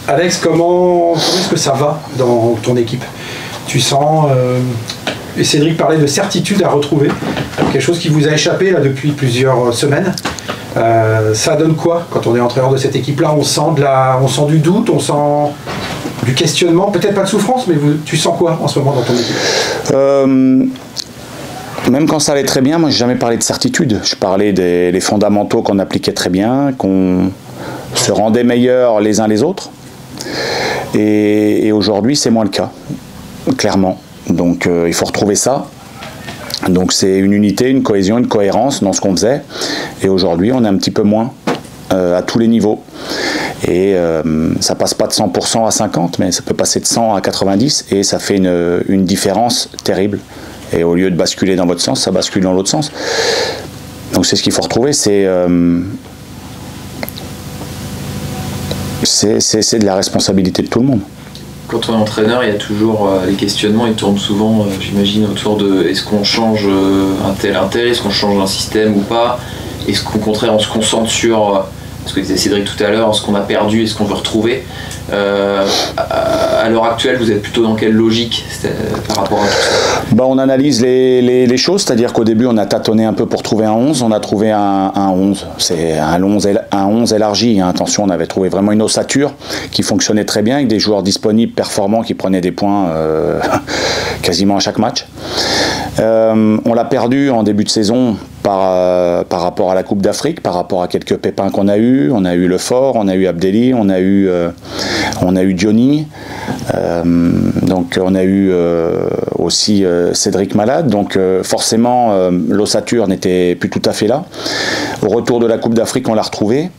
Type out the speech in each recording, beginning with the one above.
Alex, comment est-ce que ça va dans ton équipe? Tu sens, et Cédric parlait de certitude à retrouver, quelque chose qui vous a échappé là, depuis plusieurs semaines. Ça donne quoi quand on est entraîneur de cette équipe-là? On sent du doute, on sent du questionnement, peut-être pas de souffrance, mais tu sens quoi en ce moment dans ton équipe? Même quand ça allait très bien, moi j'ai jamais parlé de certitude. Je parlais des fondamentaux qu'on appliquait très bien, qu'on se rendait meilleurs les uns les autres. Et aujourd'hui, c'est moins le cas, clairement. Donc il faut retrouver ça. Donc c'est une unité, une cohésion, une cohérence dans ce qu'on faisait. Et aujourd'hui, on est un petit peu moins à tous les niveaux. Et ça passe pas de 100% à 50%, mais ça peut passer de 100 à 90%. Et ça fait une différence terrible. Et au lieu de basculer dans votre sens, ça bascule dans l'autre sens. Donc c'est ce qu'il faut retrouver, c'est de la responsabilité de tout le monde. Quand on est entraîneur, il y a toujours les questionnements, ils tournent souvent, j'imagine, autour de est-ce qu'on change un tel, est-ce qu'on change un système ou pas, est-ce qu'au contraire on se concentre sur ce que disait Cédric tout à l'heure, ce qu'on a perdu et ce qu'on veut retrouver. À l'heure actuelle, vous êtes plutôt dans quelle logique par rapport à tout ça? On analyse les choses, c'est-à-dire qu'au début on a tâtonné un peu pour trouver un 11, on a trouvé un 11, c'est un 11 élargi, hein. Attention, on avait trouvé vraiment une ossature qui fonctionnait très bien avec des joueurs disponibles, performants, qui prenaient des points quasiment à chaque match. On l'a perdu en début de saison par rapport à la Coupe d'Afrique, par rapport à quelques pépins qu'on a eu. On a eu Lefort, on a eu Abdelli, on a eu Diony, donc on a eu aussi Cédric malade, donc forcément l'ossature n'était plus tout à fait là. Au retour de la Coupe d'Afrique, on l'a retrouvé.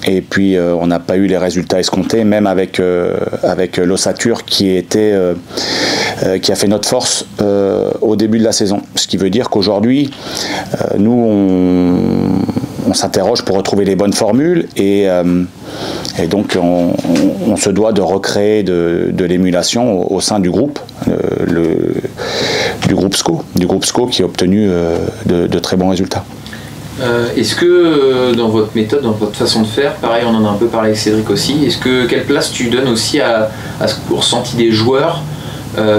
Et puis on n'a pas eu les résultats escomptés, même avec l'ossature qui a fait notre force au début de la saison. Ce qui veut dire qu'aujourd'hui, nous on s'interroge pour retrouver les bonnes formules et donc on se doit de recréer de l'émulation au sein du groupe, du groupe SCO qui a obtenu de très bons résultats. Est-ce que dans votre méthode, dans votre façon de faire, pareil, on en a un peu parlé avec Cédric aussi, quelle place tu donnes aussi au ressenti des joueurs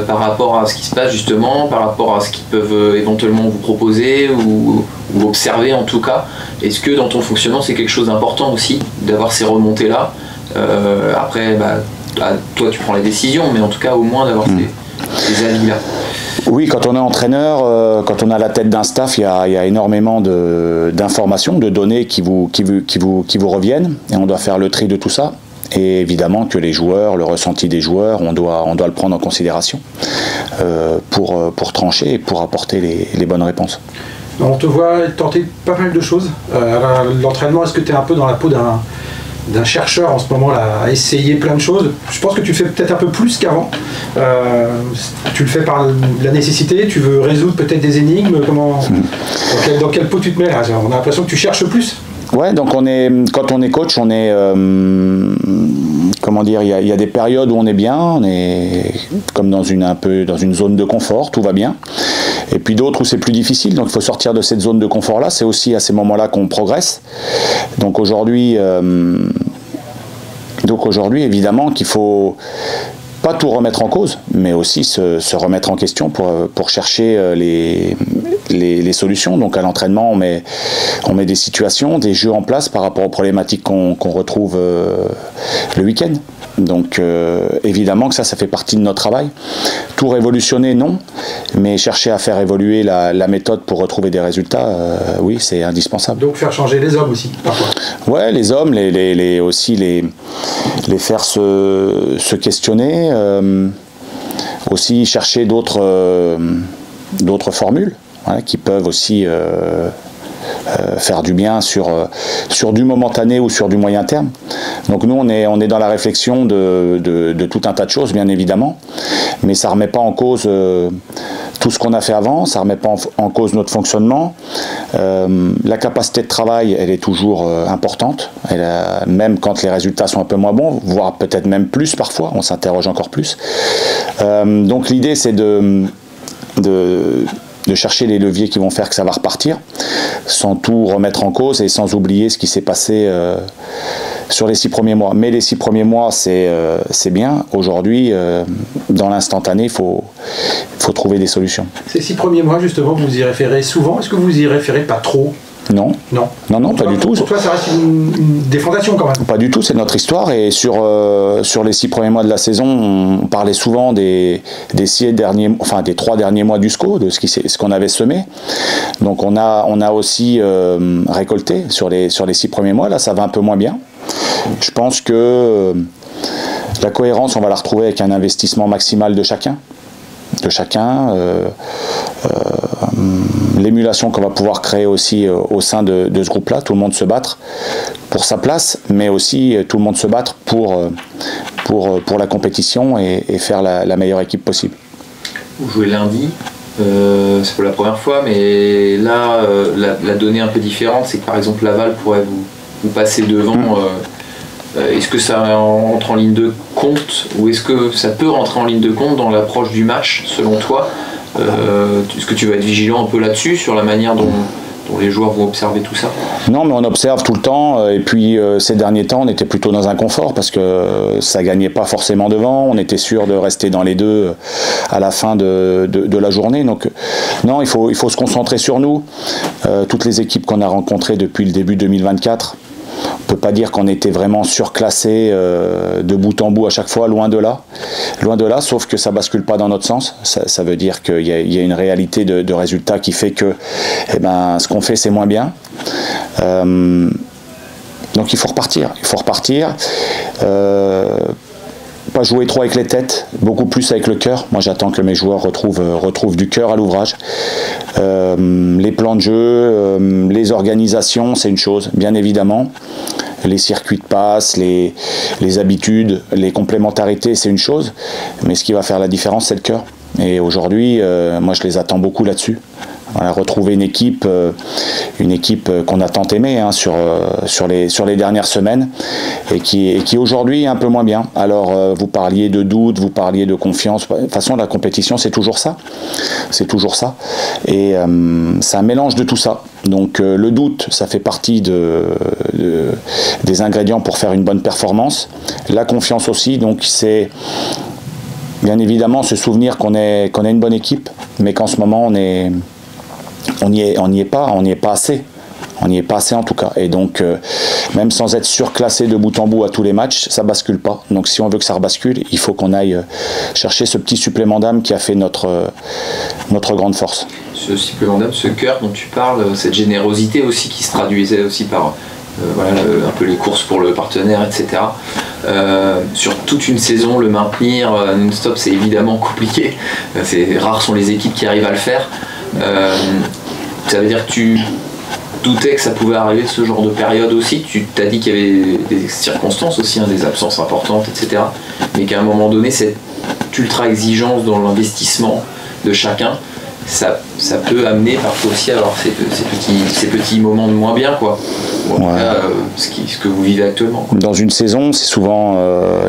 par rapport à ce qui se passe justement, par rapport à ce qu'ils peuvent éventuellement vous proposer ou observer en tout cas? Est-ce que dans ton fonctionnement c'est quelque chose d'important aussi d'avoir ces remontées là? Après, toi tu prends les décisions, mais en tout cas au moins d'avoir ces avis là. Oui, quand on est entraîneur, quand on a la tête d'un staff, il y a énormément d'informations, de données qui vous reviennent, et on doit faire le tri de tout ça. Et évidemment que les joueurs, le ressenti des joueurs, on doit le prendre en considération pour trancher et pour apporter les bonnes réponses. On te voit tenter pas mal de choses. L'entraînement, est-ce que tu es un peu dans la peau d'un chercheur en ce moment là, à essayer plein de choses? Je pense que tu fais peut-être un peu plus qu'avant. Tu le fais par la nécessité, tu veux résoudre peut-être des énigmes. Dans quel pot tu te mets là? On a l'impression que tu cherches plus. Ouais, donc quand on est coach, on est comment dire, il y a des périodes où on est bien, on est comme dans une zone de confort, tout va bien. Et puis d'autres où c'est plus difficile, donc il faut sortir de cette zone de confort là. C'est aussi à ces moments-là qu'on progresse. Donc aujourd'hui, évidemment qu'il faut pas tout remettre en cause, mais aussi se remettre en question pour chercher les solutions. Donc à l'entraînement, on met des situations, des jeux en place par rapport aux problématiques qu'on retrouve le week-end. Donc évidemment que ça fait partie de notre travail. Tout révolutionner, non, mais chercher à faire évoluer la méthode pour retrouver des résultats, oui, c'est indispensable. Donc faire changer les hommes aussi, parfois. Ouais, les hommes, aussi les faire se questionner, aussi chercher d'autres formules, voilà, qui peuvent aussi faire du bien sur du momentané ou sur du moyen terme. Donc nous on est dans la réflexion de tout un tas de choses, bien évidemment, mais ça remet pas en cause tout ce qu'on a fait avant, ça remet pas en cause notre fonctionnement. La capacité de travail, elle est toujours importante, même quand les résultats sont un peu moins bons, voire peut-être même plus parfois, on s'interroge encore plus. Donc l'idée c'est de chercher les leviers qui vont faire que ça va repartir, sans tout remettre en cause et sans oublier ce qui s'est passé sur les 6 premiers mois. Mais les 6 premiers mois, c'est bien. Aujourd'hui, dans l'instantané, il faut trouver des solutions. Ces 6 premiers mois, justement, vous y référez souvent. Est-ce que vous y référez pas trop ? Non. Non, pas du tout. Pour toi, ça reste des fondations quand même. Pas du tout, c'est notre histoire. Et sur les 6 premiers mois de la saison, on parlait souvent des 3 derniers mois du SCO, de ce qu'on avait semé. Donc on a aussi récolté sur les 6 premiers mois. Là, ça va un peu moins bien. Je pense que la cohérence, on va la retrouver avec un investissement maximal de chacun. L'émulation qu'on va pouvoir créer aussi au sein de ce groupe-là, tout le monde se battre pour sa place, mais aussi tout le monde se battre pour la compétition et faire la meilleure équipe possible. Vous jouez lundi, c'est pour la première fois, mais là, la donnée un peu différente, c'est que par exemple Laval pourrait vous passer devant. Est-ce que ça rentre en ligne de compte ou est-ce que ça peut rentrer en ligne de compte dans l'approche du match selon toi? Est-ce que tu vas être vigilant un peu là-dessus, sur la manière dont les joueurs vont observer tout ça? Non, mais on observe tout le temps et puis ces derniers temps on était plutôt dans un confort parce que ça gagnait pas forcément devant, on était sûr de rester dans les deux à la fin de la journée. Donc non, il faut se concentrer sur nous. Toutes les équipes qu'on a rencontrées depuis le début 2024, on ne peut pas dire qu'on était vraiment surclassé de bout en bout à chaque fois, loin de là, sauf que ça bascule pas dans notre sens. Ça veut dire qu'il y a une réalité de résultat qui fait que ce qu'on fait c'est moins bien. Donc il faut repartir. Pas jouer trop avec les têtes, beaucoup plus avec le cœur. Moi j'attends que mes joueurs retrouvent du cœur à l'ouvrage. Les plans de jeu, les organisations, c'est une chose, bien évidemment. Les circuits de passe, les habitudes, les complémentarités, c'est une chose. Mais ce qui va faire la différence, c'est le cœur. Et aujourd'hui, moi je les attends beaucoup là-dessus. Voilà, retrouver une équipe qu'on a tant aimée sur les dernières semaines et qui aujourd'hui est un peu moins bien. Alors vous parliez de doute, vous parliez de confiance. De toute façon, la compétition c'est toujours ça. Et c'est un mélange de tout ça. Donc le doute, ça fait partie des ingrédients pour faire une bonne performance. La confiance aussi, donc c'est bien évidemment se souvenir qu'on est une bonne équipe, mais qu'en ce moment on n'y est pas assez. On n'y est pas assez en tout cas. Et donc, même sans être surclassé de bout en bout à tous les matchs, ça bascule pas. Donc si on veut que ça rebascule, il faut qu'on aille chercher ce petit supplément d'âme qui a fait notre grande force. Ce supplément d'âme, ce cœur dont tu parles, cette générosité aussi qui se traduisait aussi par un peu les courses pour le partenaire, etc. Sur toute une saison, le maintenir non-stop, c'est évidemment compliqué. Rares sont les équipes qui arrivent à le faire. Ça veut dire que tu doutais que ça pouvait arriver ce genre de période aussi. Tu t'as dit qu'il y avait des circonstances aussi, des absences importantes, etc. Mais qu'à un moment donné, cette ultra exigence dans l'investissement de chacun, ça peut amener parfois aussi à avoir ces petits moments de moins bien, quoi. Bon, en tout cas, ce que vous vivez actuellement, quoi. Dans une saison, c'est souvent,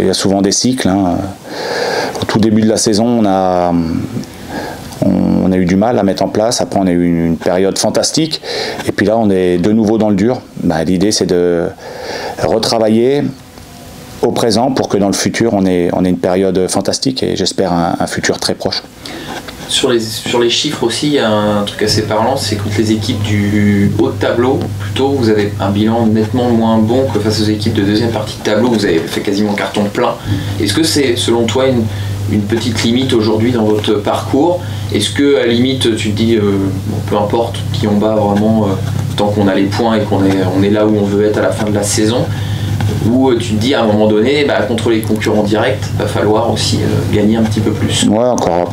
il y a souvent des cycles. Au tout début de la saison, on a eu du mal à mettre en place. Après, on a eu une période fantastique. Et puis là, on est de nouveau dans le dur. L'idée, c'est de retravailler au présent pour que dans le futur, on ait une période fantastique et j'espère un futur très proche. Sur les chiffres aussi, il y a un truc assez parlant, c'est que les équipes du haut de tableau, plutôt, vous avez un bilan nettement moins bon que face aux équipes de deuxième partie de tableau. Vous avez fait quasiment carton plein. Est-ce que c'est, selon toi, une petite limite aujourd'hui dans votre parcours? Est-ce que à la limite tu te dis peu importe qui on bat vraiment tant qu'on a les points et qu'on est là où on veut être à la fin de la saison, ou tu te dis à un moment donné contre les concurrents directs va falloir aussi gagner un petit peu plus? Ouais,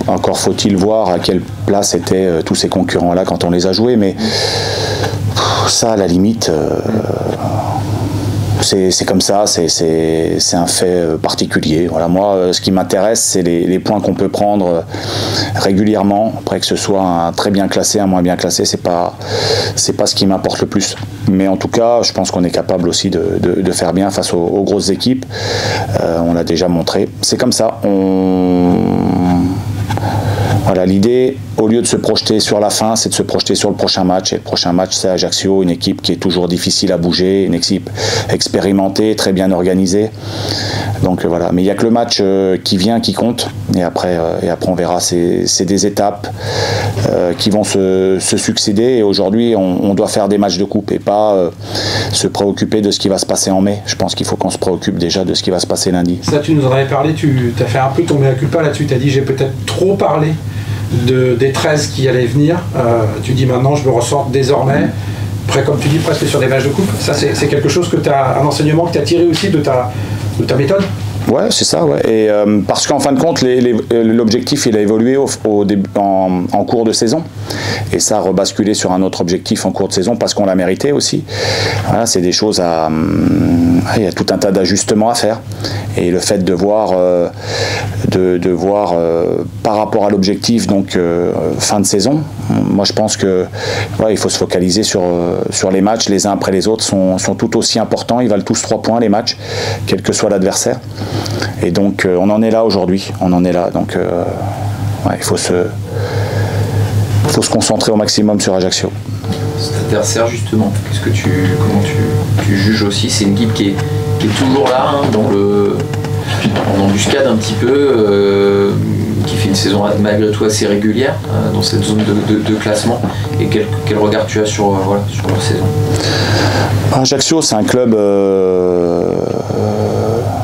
encore faut-il voir à quelle place étaient tous ces concurrents là quand on les a joués, mais ça à la limite c'est comme ça, c'est un fait particulier. Voilà, moi, ce qui m'intéresse, c'est les points qu'on peut prendre régulièrement. Après, que ce soit un très bien classé, un moins bien classé, c'est pas ce qui m'importe le plus. Mais en tout cas, je pense qu'on est capable aussi de faire bien face aux grosses équipes. On l'a déjà montré. C'est comme ça. Voilà, l'idée, au lieu de se projeter sur la fin, c'est de se projeter sur le prochain match. Et le prochain match, c'est Ajaccio, une équipe qui est toujours difficile à bouger, une équipe expérimentée, très bien organisée. Donc voilà, mais il n'y a que le match qui vient, qui compte. Et après on verra. C'est des étapes qui vont se succéder. Et aujourd'hui, on doit faire des matchs de coupe et pas se préoccuper de ce qui va se passer en mai. Je pense qu'il faut qu'on se préoccupe déjà de ce qui va se passer lundi. Ça, tu nous en avais parlé, tu as fait un peu tomber à culpa là-dessus. Tu as dit, j'ai peut-être trop parlé des 13 qui allaient venir. Tu dis maintenant, je me ressens désormais, près, comme tu dis, presque sur des matchs de coupe. Ça, c'est quelque chose que tu as, un enseignement que tu as tiré aussi de ta méthode? Ouais, c'est ça, ouais. Et parce qu'en fin de compte, l'objectif, il a évolué en cours de saison. Et ça a rebasculé sur un autre objectif en cours de saison parce qu'on l'a mérité aussi. Voilà, c'est des choses il y a tout un tas d'ajustements à faire. Et le fait de voir, par rapport à l'objectif, donc fin de saison, moi je pense que il faut se focaliser sur les matchs, les uns après les autres sont tout aussi importants. Ils valent tous 3 points les matchs, quel que soit l'adversaire. Et donc on en est là aujourd'hui, donc il faut se concentrer au maximum sur Ajaccio. Cet adversaire justement, comment tu juges aussi? C'est une équipe qui est toujours là, hein, en embuscade un petit peu, qui fait une saison malgré tout assez régulière dans cette zone de classement. Et quel regard tu as sur leur saison? Ajaccio, c'est un club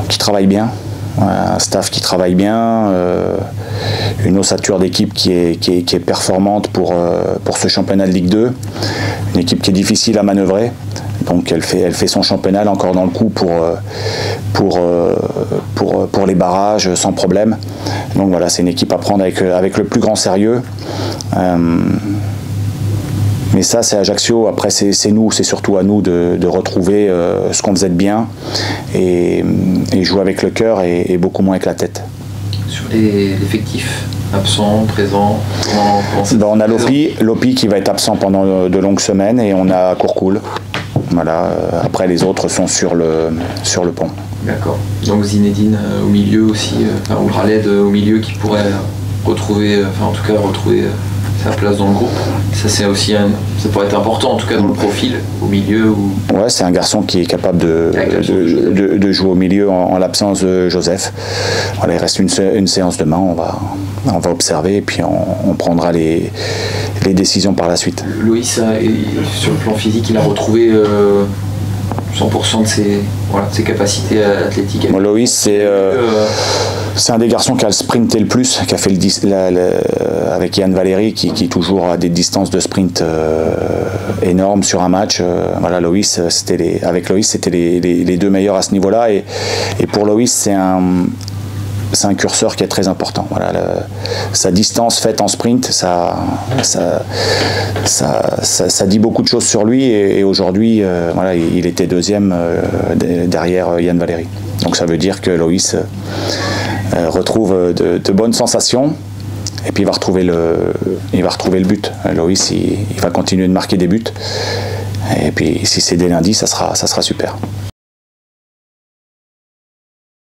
qui travaille bien, un staff qui travaille bien, une ossature d'équipe qui est performante pour ce championnat de Ligue 2, une équipe qui est difficile à manœuvrer. Donc elle fait son championnat, elle est encore dans le coup pour les barrages sans problème. Donc voilà, c'est une équipe à prendre avec le plus grand sérieux. Mais ça, c'est Ajaccio. Après, c'est surtout à nous de retrouver ce qu'on faisait de bien et jouer avec le cœur et beaucoup moins avec la tête. Sur l'effectif, absent, présent, on a Lopi qui va être absent pendant de longues semaines et on a Courcoul. Voilà. Après, les autres sont sur le pont. D'accord. Donc Zinedine au milieu aussi, ou Khaled au milieu qui pourrait retrouver sa place dans le groupe. Ça c'est aussi ça pourrait être important en tout cas dans le profil au milieu. Ouais, c'est un garçon qui est capable de jouer au milieu en l'absence de Joseph. Voilà, il reste une séance demain, on va observer et puis on prendra les décisions par la suite. Loïs, sur le plan physique, il a retrouvé 100% de ses capacités athlétiques. Bon, Loïs, c'est un des garçons qui a sprinté le plus, qui a fait avec Yann Valéry, qui toujours a des distances de sprint énormes sur un match. Voilà, Loïs, avec Loïs, c'était les 2 meilleurs à ce niveau-là. Et pour Loïs, c'est un curseur qui est très important. Voilà, sa distance faite en sprint, ça dit beaucoup de choses sur lui. Et aujourd'hui, il était 2e derrière Yann Valéry. Donc ça veut dire que Loïs retrouve de bonnes sensations. Et puis il va retrouver le but. Loïs, il va continuer de marquer des buts. Et puis si c'est dès lundi, ça sera super.